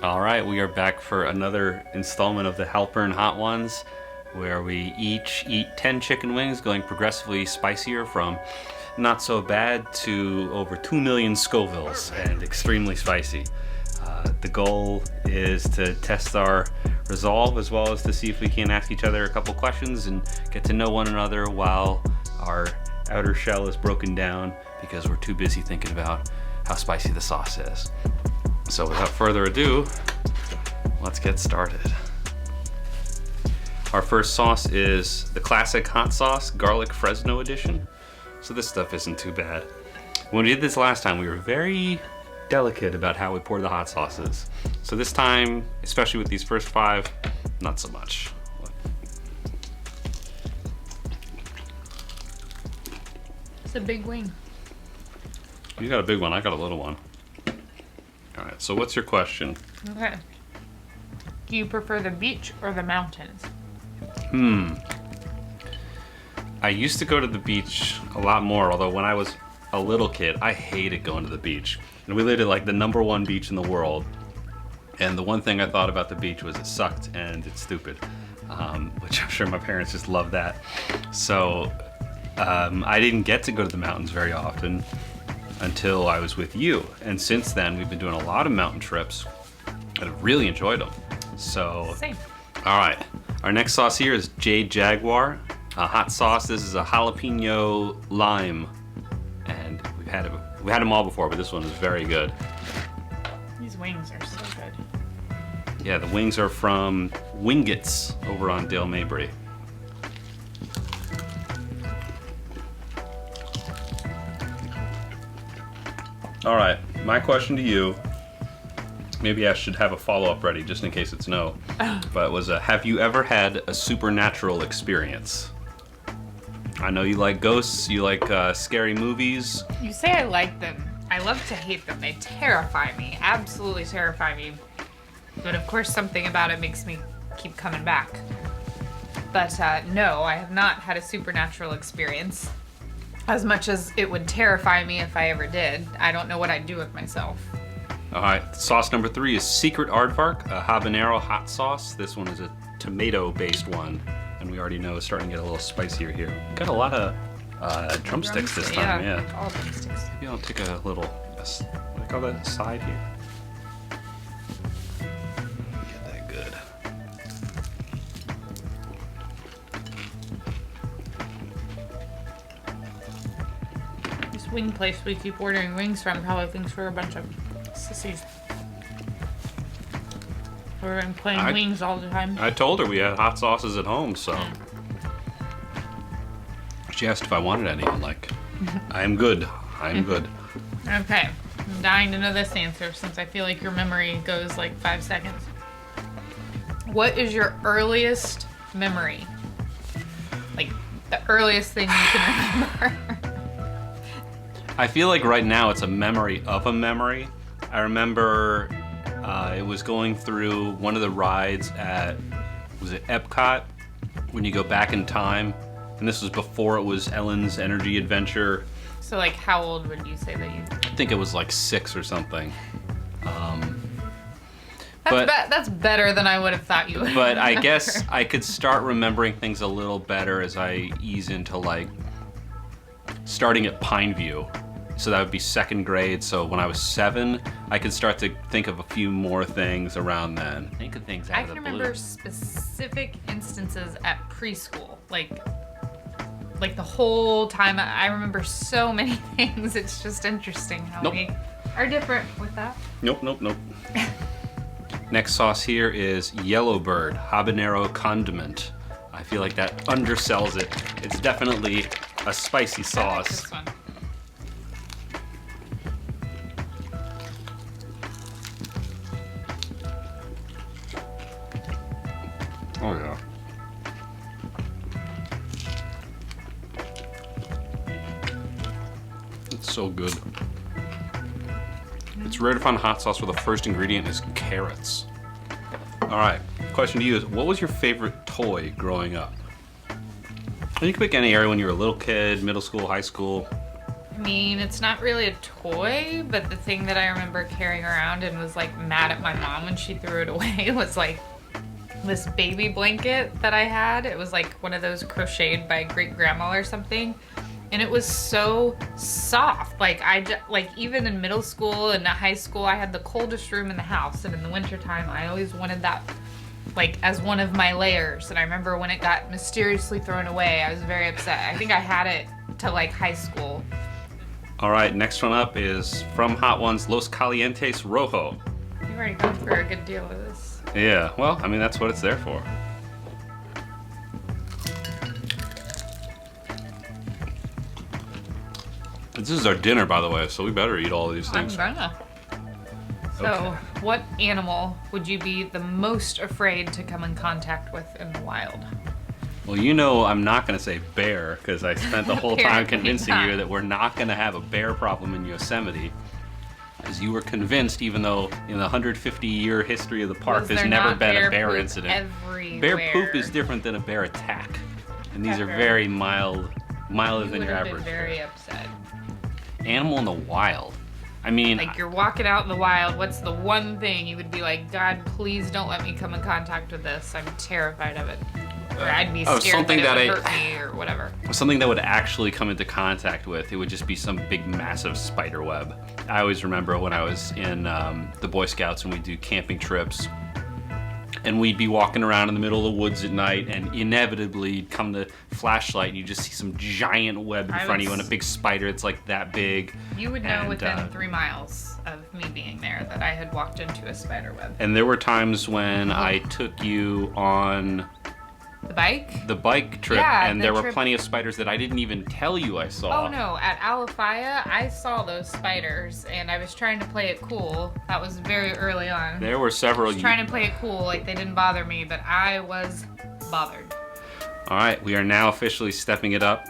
All right, we are back for another installment of the Halpern Hot Ones, where we each eat 10 chicken wings, going progressively spicier from not so bad to over 2 million Scovilles and extremely spicy. The goal is to test our resolve, as well as to see if we can ask each other a couple questions and get to know one another while our outer shell is broken down because we're too busy thinking about how spicy the sauce is. So without further ado, let's get started. Our first sauce is the classic hot sauce, garlic Fresno edition. So this stuff isn't too bad. When we did this last time, we were very delicate about how we pour the hot sauces. So this time, especially with these first 5, not so much. It's a big wing. You got a big one, I got a little one. All right, so what's your question? Okay. Do you prefer the beach or the mountains? I used to go to the beach a lot more, although when I was a little kid, I hated going to the beach. And we lived at like the #1 beach in the world. And the one thing I thought about the beach was it sucked and it's stupid, which I'm sure my parents just loved that. So I didn't get to go to the mountains very often until I was with you. And since then, we've been doing a lot of mountain trips and I've really enjoyed them. So, Same. all right. Our next sauce here is Jade Jaguar, a hot sauce. This is a jalapeno lime. And we had them all before, but this one is very good. These wings are so good. Yeah, the wings are from Wingets over on Dale Mabry. All right, my question to you, maybe I should have a follow-up ready just in case it's no, but was have you ever had a supernatural experience? I know you like ghosts, you like scary movies. You say I like them. I love to hate them. They terrify me. Absolutely terrify me. But of course, something about it makes me keep coming back. But no, I have not had a supernatural experience. As much as it would terrify me if I ever did, I don't know what I'd do with myself. All right, sauce number 3 is Secret Aardvark, a Habanero hot sauce. This one is a tomato-based one, and we already know it's starting to get a little spicier here. Got a lot of drumsticks this time, yeah. All drumsticks. Maybe I'll take a little, what do I call that, side here? Get that good. This wing place we keep ordering wings from probably thinks we're a bunch of sissies. We're playing wings all the time. I told her we had hot sauces at home, so. She asked if I wanted any. I'm like, I'm good. I'm good. Okay, I'm dying to know this answer since I feel like your memory goes like 5 seconds. What is your earliest memory? Like the earliest thing you can remember? I feel like right now it's a memory of a memory. I remember it was going through one of the rides at, was it Epcot? When you go back in time. And this was before it was Ellen's Energy Adventure. So like how old would you say that you... I think it was like 6 or something. That's better than I would have thought you would. But I guess I could start remembering things a little better as I ease into like starting at Pineview. So that would be 2nd grade. So when I was 7, I could start to think of a few more things around then. Think of things out of the blue. I can remember specific instances at preschool, like the whole time. I remember so many things. It's just interesting how we are different with that. Nope. Next sauce here is Yellowbird Habanero Condiment. I feel like that undersells it. It's definitely a spicy sauce. I like this one. Oh yeah. It's so good. It's rare to find hot sauce where the first ingredient is carrots. All right, question to you is, what was your favorite toy growing up? And you can pick any area when you were a little kid, middle school, high school. I mean, it's not really a toy, but the thing that I remember carrying around and was like mad at my mom when she threw it away was like this baby blanket that I had. It was like one of those crocheted by great grandma or something. And it was so soft. Like even in middle school and high school, I had the coldest room in the house. And in the wintertime, I always wanted that like as one of my layers. And I remember when it got mysteriously thrown away, I was very upset. I think I had it to like high school. All right, next one up is from Hot Ones, Los Calientes Rojo. You've already gone through a good deal of this. Yeah, well, I mean, that's what it's there for. This is our dinner, by the way, so we better eat all of these things. I'm gonna. So, Okay. what animal would you be the most afraid to come in contact with in the wild? Well, you know I'm not going to say bear, because I spent the whole time Apparently convincing not. you that we're not going to have a bear problem in Yosemite. As you were convinced, even though in the 150-year history of the park, Was there's there never not been a bear bear poop incident. everywhere? Bear poop is different than a bear attack. And these are Bear. very milder You than would your have been average very bear. upset. Animal in the wild. I mean, Like you're walking out in the wild, what's the one thing you would be like, God, please don't let me come in contact with this. I'm terrified of it. Or I'd be scared something that it that would hurt me or whatever. something that would actually come into contact with, it would just be some big massive spider web. I always remember when I was in the Boy Scouts and we'd do camping trips, and we'd be walking around in the middle of the woods at night, and inevitably you'd come the flashlight and you just see some giant web in I front of you would and a big spider that's like that big. You would know And, within 3 miles of me being there that I had walked into a spider web. And there were times when I took you on The bike? the bike trip, Yeah, and the there were trip- plenty of spiders that I didn't even tell you I saw. Oh no, at Alafaya, I saw those spiders and I was trying to play it cool. That was very early on. There were several. I was trying to play it cool, like they didn't bother me, but I was bothered. All right, we are now officially stepping it up.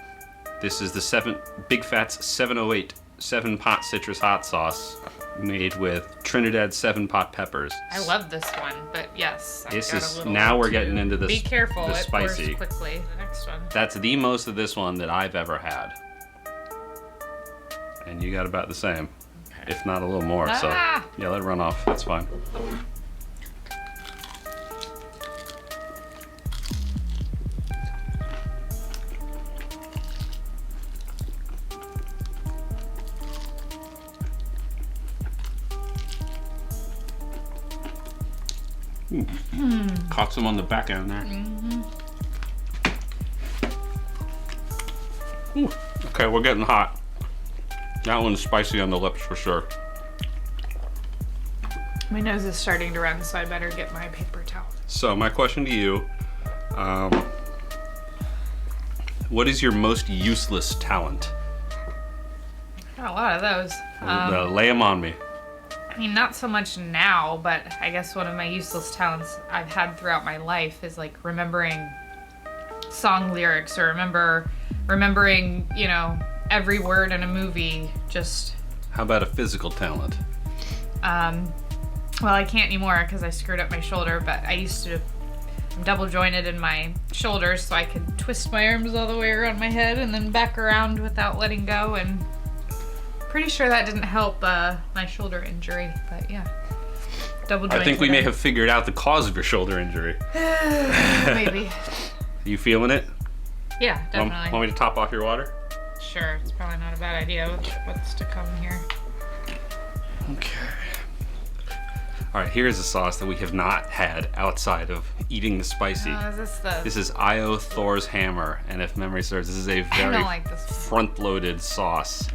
This is the Big Fat's 708 7-pot citrus hot sauce made with Trinidad 7-pot peppers. I love this one, but yes. I This got is- a little now we're too- getting into the Be s- careful, the it spicy. pours quickly. The next one. That's the most of this one that I've ever had. And you got about the same, if not a little more. So Ah! yeah, let it run off. That's fine. Caught some on the back end there. Ooh, okay, we're getting hot. That one's spicy on the lips for sure. My nose is starting to run, so I better get my paper towel. So my question to you, what is your most useless talent? Got a lot of those. Lay them on me. I mean, not so much now, but I guess one of my useless talents I've had throughout my life is like remembering song lyrics or remembering, you know, every word in a movie. Just, How about a physical talent? well, I can't anymore because I screwed up my shoulder, but I used to. I'm double jointed in my shoulders, so I could twist my arms all the way around my head and then back around without letting go. And pretty sure that didn't help my shoulder injury, but yeah. Double jointed. I think we may have figured out the cause of your shoulder injury. Maybe. You feeling it? Yeah, Want definitely. me to top off your water? Sure, it's probably not a bad idea with what's to come here. Okay. All right, here's a sauce that we have not had outside of eating the spicy. Is this the... This is I.O. Thor's Hammer, and if memory serves, this is a I very don't like this. front-loaded sauce.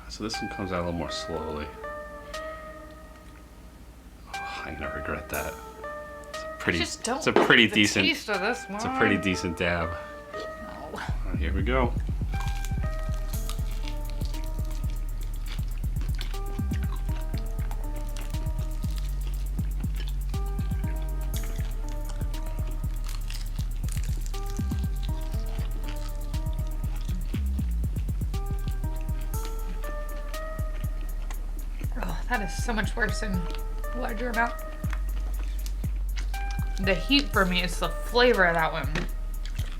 So this one comes out a little more slowly. Oh, I'm gonna regret that. It's a pretty, Just don't it's a pretty like the decent, taste of this one. it's a pretty decent dab. No. All right, here we go. Oh, that is so much worse in a larger amount. The heat for me is the flavor of that one.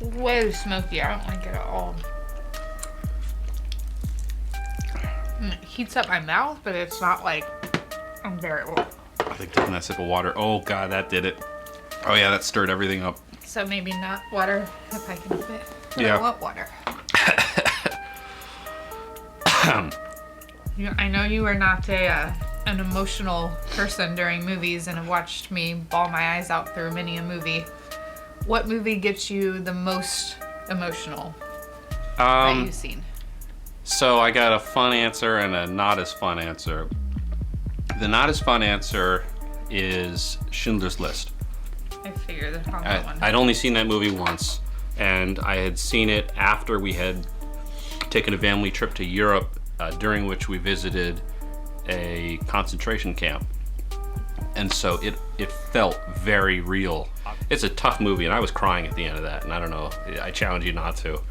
way smoky. I don't like it at all. It heats up my mouth, but it's not like unbearable. I think taking that sip of water. Oh God, that did it. Oh yeah, that stirred everything up. So maybe not water if I can fit. Yeah. I want water. I know you are not an emotional person during movies and have watched me bawl my eyes out through many a movie. What movie gets you the most emotional that you've seen? So I got a fun answer and a not as fun answer. The not as fun answer is Schindler's List. I figured on that one. I'd only seen that movie once, and I had seen it after we had taken a family trip to Europe, during which we visited a concentration camp. And so it felt very real. It's a tough movie, and I was crying at the end of that, and I don't know, I challenge you not to.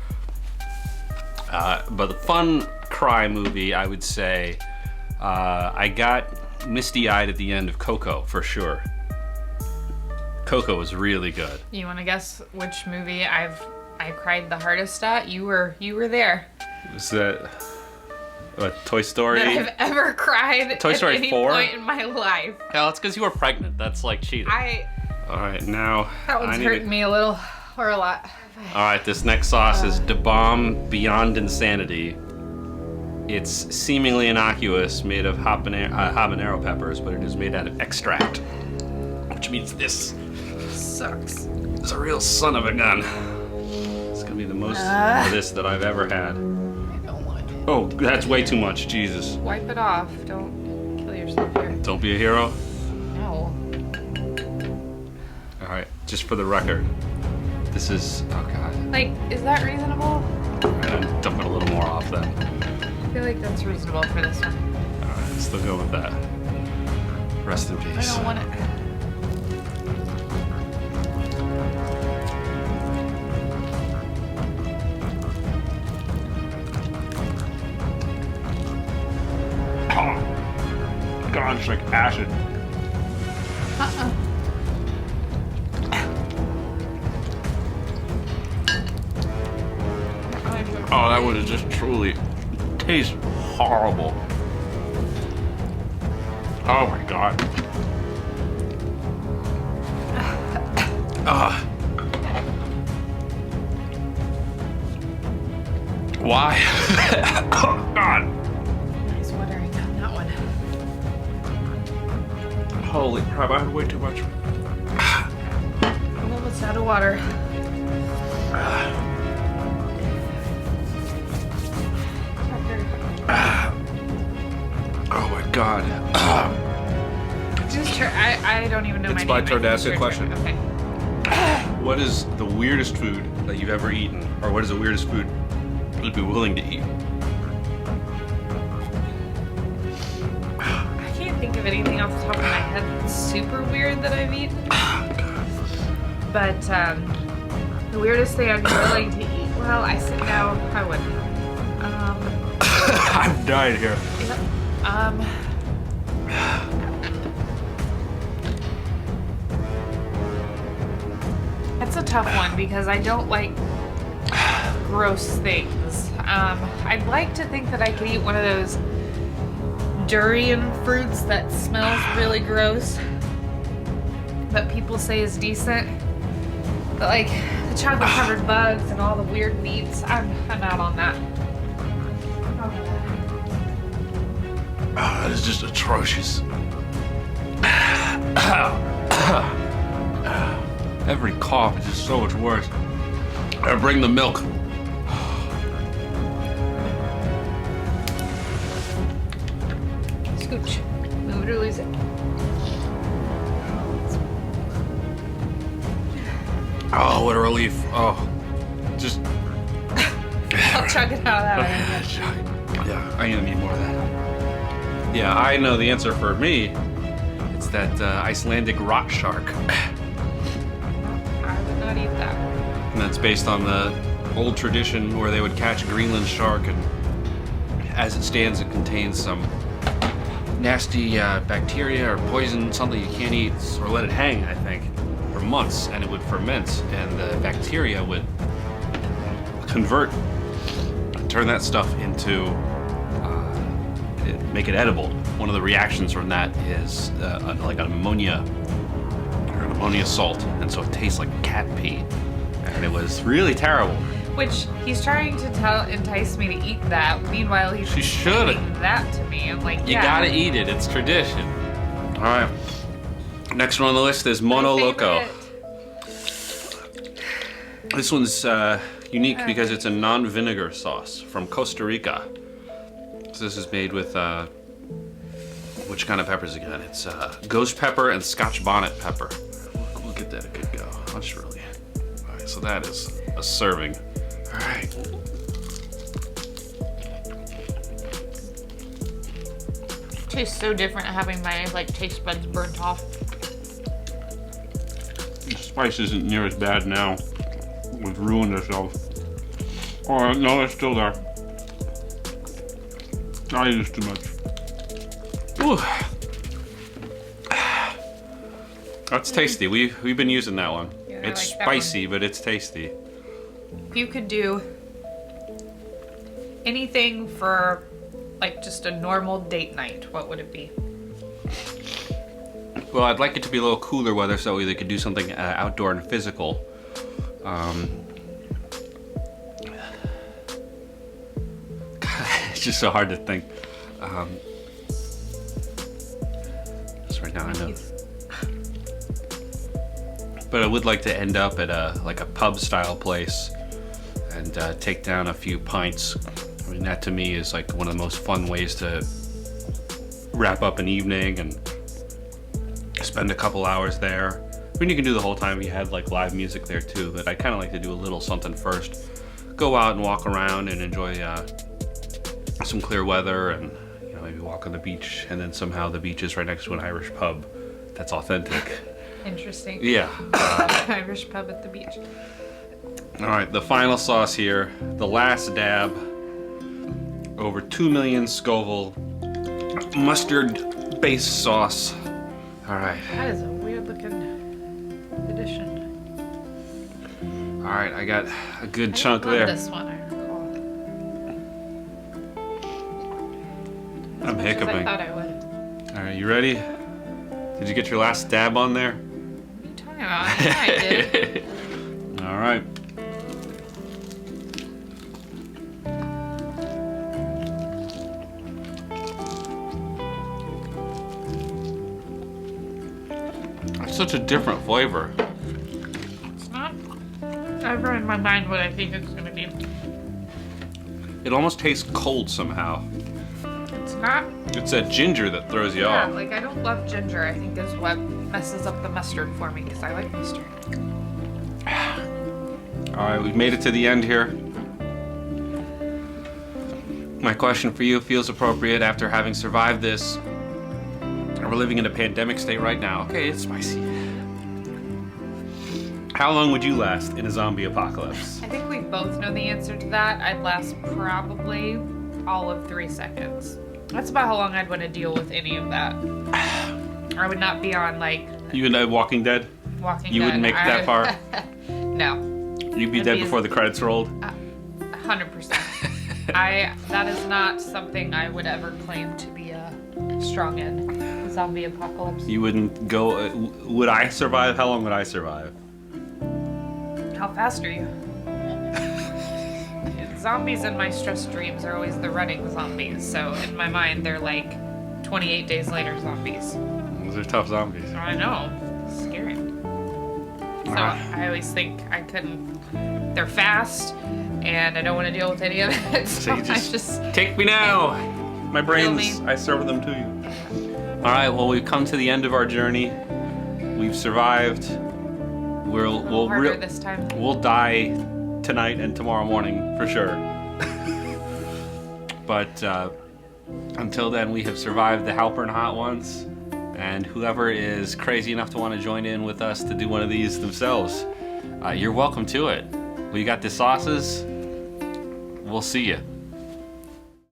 But the fun cry movie, I would say, I got misty-eyed at the end of Coco, for sure. Coco was really good. You want to guess which movie I cried the hardest at? You were there. Was that Toy Story? That I've ever cried Toy Story at any 4? point in my life. Hell, it's because you were pregnant. That's like cheating. All right, now That one's hurting me a little, or a lot. All right, this next sauce is Da Bomb Beyond Insanity. It's seemingly innocuous, made of habanero peppers, but it is made out of extract, which means this Sucks. is a real son of a gun. It's gonna be the most of this that I've ever had. I don't want it. Oh, that's way too much, Jesus. Wipe it off. Don't kill yourself here. Don't be a hero. No. All right, just for the record, this is, oh God. Like, is that reasonable? I'm dumping a little more off then. I feel like that's reasonable for this one. All right, let's still go with that. Rest in I peace. don't want it. Oh, God, it's like acid. Oh, that one is just truly tastes horrible. Oh my God. Why? Oh God. Nice watering on that one. Holy crap, I had way too much. I'm almost out of water. Oh my God. Whose turn? I don't even know It's my my name. turn to I ask think you a it's your question. turn. Okay. What is the weirdest food that you've ever eaten? Or what is the weirdest food you'd be willing to eat? I can't think of anything off the top of my head that's super weird that I've eaten. But the weirdest thing I'd be willing to eat. Well, I sit down. I wouldn't. I'm dying here. That's a tough one because I don't like gross things. I'd like to think that I could eat one of those durian fruits that smells really gross, but people say is decent. But like the chocolate covered bugs and all the weird meats, I'm out on that. Oh, that is just atrocious. Every cough is just so much worse. Bring the milk. Scooch. Move it or lose it. Oh, what a relief. Oh, just. I'll chug it out of that. Yeah, I'm gonna need more of that. Yeah, I know the answer for me. It's that Icelandic rock shark. I would not eat that. And that's based on the old tradition where they would catch a Greenland shark, and as it stands, it contains some nasty bacteria or poison, something you can't eat, or let it hang, I think, for months, and it would ferment, and the bacteria would turn that stuff into, make it edible. One of the reactions from that is like an ammonia salt, and so it tastes like cat pee, and it was really terrible. Which he's trying to entice me to eat that. Meanwhile, he's feeding that to me. I'm like, you gotta eat it. It's tradition. All right. Next one on the list is Mono Loco. This one's unique because it's a non-vinegar sauce from Costa Rica. So this is made with which kind of peppers again? It's ghost pepper and Scotch bonnet pepper. We'll get that a good go. I'll just really. All right, so that is a serving. All right. Tastes so different having my taste buds burnt off. The spice isn't near as bad now. We've ruined ourselves. Oh no, it's still there. I used too much. Ooh. That's tasty. We've been using that one. Yeah, it's like that spicy, but it's tasty. If you could do anything for just a normal date night, what would it be? Well, I'd like it to be a little cooler weather so they could do something outdoor and physical. It's just so hard to think. Just right now, I know. But I would like to end up at a pub style place and take down a few pints. I mean, that to me is one of the most fun ways to wrap up an evening and spend a couple hours there. I mean, you can do the whole time. You had live music there too, but I kind of like to do a little something first. Go out and walk around and enjoy some clear weather, and maybe walk on the beach, and then somehow the beach is right next to an Irish pub that's authentic. Interesting. Yeah. Irish pub at the beach. All right, the final sauce here, the last dab. Over 2 million Scoville mustard-based sauce. All right. That is a weird-looking addition. All right, I got a good chunk love there. This one, I recall. I'm hiccuping. I thought I would. All right, you ready? Did you get your last dab on there? What are you talking about? Yeah, I did. All right. It's such a different flavor. It's not ever in my mind what I think it's going to be. It almost tastes cold somehow. It's not. It's that ginger that throws you off. I don't love ginger. I think is what messes up the mustard for me because I like mustard. All right, we've made it to the end here. My question for you feels appropriate after having survived this. We're living in a pandemic state right now. Okay, it's spicy. How long would you last in a zombie apocalypse? I think we both know the answer to that. I'd last probably all of 3 seconds. That's about how long I'd want to deal with any of that. I would not be on You and Walking Dead? Walking You Dead. wouldn't make it that far? No. You'd be dead before the credits rolled? 100%. That is not something I would ever claim to be strong in. Zombie apocalypse. You wouldn't go. Would I survive? How long would I survive? How fast are you? Zombies in my stress dreams are always the running zombies. So in my mind, they're 28 days later zombies. Those are tough zombies. I know. It's scary. So I always think I couldn't. They're fast, and I don't want to deal with any of it. So you just take me now. My brains, I serve them to you. All right, well, we've come to the end of our journey. We've survived. This time. We'll die tonight and tomorrow morning for sure. But until then, we have survived the Halpern Hot Ones. And whoever is crazy enough to want to join in with us to do one of these themselves, you're welcome to it. We got the sauces. We'll see you.